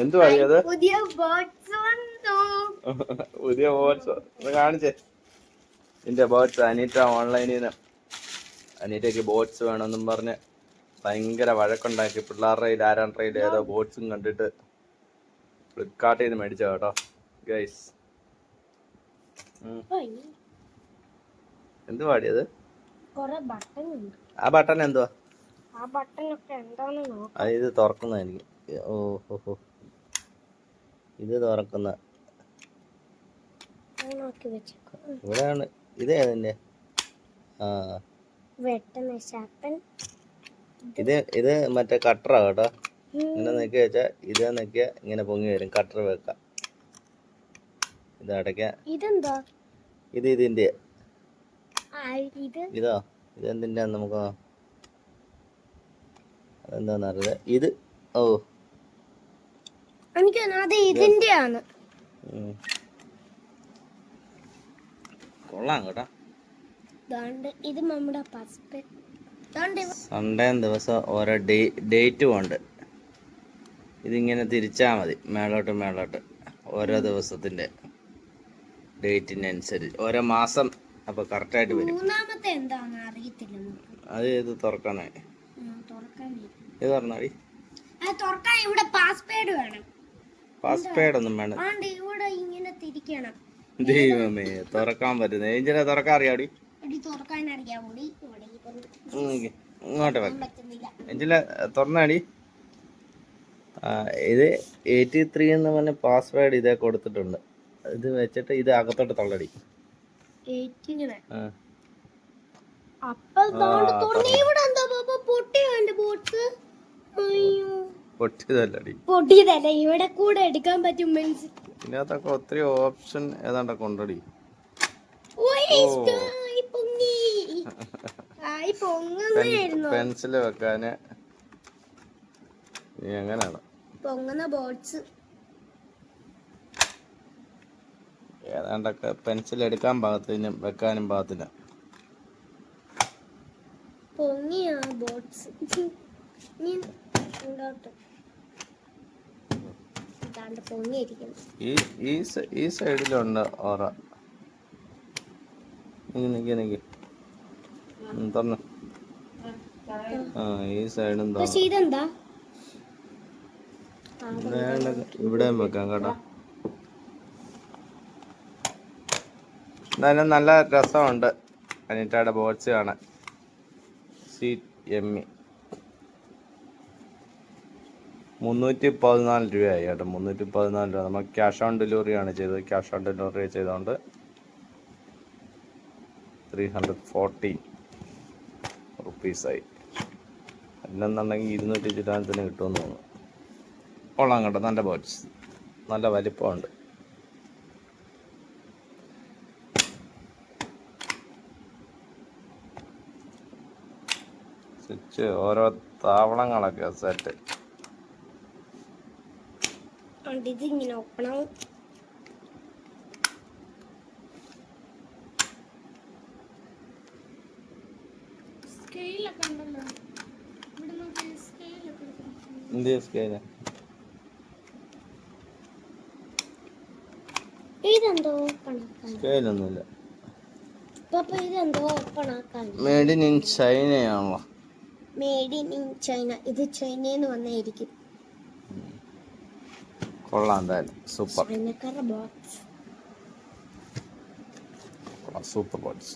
എന്തുവാ അത്? പുതിയ ബോട്ട്സ് വന്നു. പുതിയ ബോട്ട്സ് കാണിച്ചേ. ഇതിന്റെ ബോട്ട്സ് അനീറ്റ ഓൺലൈനിൽ നിന്ന് അനീറ്റയ്ക്ക് ബോട്ട്സ് വേണമെന്നും പറഞ്ഞ് ഭയങ്കര വഴക്കുണ്ടാക്കി. പിള്ളേരുടെ ആരാണ്ട് ഏതോ ബോട്ട്സും കണ്ടിട്ട് ഫ്ലിപ്കാർട്ടിൽ നിന്ന് മേടിച്ച കേട്ടോ ഗൈസ്. എന്തുവാടി അത്? ആ ബട്ടൺ എന്തുവാ? അത് ഇത് തുറക്കുന്നതായിരിക്കും. ഓഹോ, ഇത് തുറക്കുന്ന ഇവിടെയാണ്. ഇത് ഏതിന്റെ? ഇത് മറ്റേ കട്ടറാ കേട്ടോ. ഇങ്ങനെ നിൽക്കുക വെച്ചാ ഇത് നിൽക്കുക, ഇങ്ങനെ പൊങ്ങി വരും. കട്ടർ വെക്കാം, ഇത് അടയ്ക്കാം. ഇത് ഇതിന്റെ ഇതോ? ഇതെന്തിന്റെ നമുക്ക് അതെന്താന്നറിയില്ല. ഇത് ഇതിന്റെയാണ്. കൊള്ളാം കേട്ടോ. ഇത് നമ്മുടെ സൺഡേ ദിവസം ഓരോ ഡേറ്റും ഉണ്ട്. ഇതിങ്ങനെ തിരിച്ചാൽ മതി മേളോട്ട് ഓരോ ദിവസത്തിന്റെ ഡേറ്റിനനുസരിച്ച് ഓരോ മാസം അപ്പൊ കറക്റ്റായിട്ട് വരും. അത് ഇത് തുറക്കാനേ. ഇത് തുറന്നാടി. പാസ്വേഡ് ഒന്നും വേണം. ദൈവമേ, തുറക്കാൻ പറ്റുന്ന ഏഞ്ചിനെ തുറക്കാൻ അറിയാടി? ഇങ്ങോട്ട് വെക്കാം. ഏഞ്ചില തുറന്നാടി. ഇത് 83 എന്ന് പറഞ്ഞ പാസ്വേഡ് ഇതേ കൊടുത്തിട്ടുണ്ട്. ഇത് വെച്ചിട്ട് ഇത് അകത്തോട്ട് തള്ളടി. പൊട്ടിയതല്ല, ഇവിടെ കൂടെ എടുക്കാൻ പറ്റും. ഇതിനകത്തൊക്കെ ഒത്തിരി ഓപ്ഷൻ ഏതാണ്ടൊക്കെ ഉണ്ടടി. പെൻസില് വെക്കാന് എങ്ങനെയാണ് പൊങ്ങുന്ന ബോട്ട്സ് ഏതാണ്ടൊക്കെ പെൻസിൽ എടുക്കാൻ പാകത്തിനും വെക്കാനും പാകത്തിന് പൊങ്ങിയ ബോട്ട്സ്. ഈ സൈഡിലുണ്ട് ഓറ. നിക്ക് തുറന്നു. ഈ സൈഡും ഇവിടെ വെക്കാം കേട്ടോ. എന്തായാലും നല്ല രസമുണ്ട് അനിറ്റയുടെ ബോട്ട്സ് കാണാൻ. എമ്മി 314 രൂപയായി കേട്ടോ. 314 രൂപ. നമ്മൾ ക്യാഷ് ഓൺ ഡെലിവറി ആണ് ചെയ്തത്. ക്യാഷ് ഓൺ ഡെലിവറി ചെയ്തുകൊണ്ട് 340 റുപ്പീസായി. അല്ലെന്നുണ്ടെങ്കിൽ 200 ചില്ലാനത്തിന് കിട്ടുമെന്ന് തോന്നുന്നു. കൊള്ളാം കേട്ടോ, നല്ല ബോട്ട്സ്, നല്ല വലിപ്പമുണ്ട്. സ്വിച്ച് ഓരോ താവളങ്ങളൊക്കെ സെറ്റ്. ഇതിങ്ങനെ ഓപ്പൺ ആവും. സ്കെയിലൊന്നുമില്ല. മേഡ് ഇൻ ചൈനയാണല്ലോ. Made in China. ഇത് ചൈനയിൽ നിന്ന് വന്നായിരിക്കും. കൊള്ളാം, എന്തായാലും സൂപ്പർ. ചൈനക്കാരുടെ ബോക്സ്. Super boats.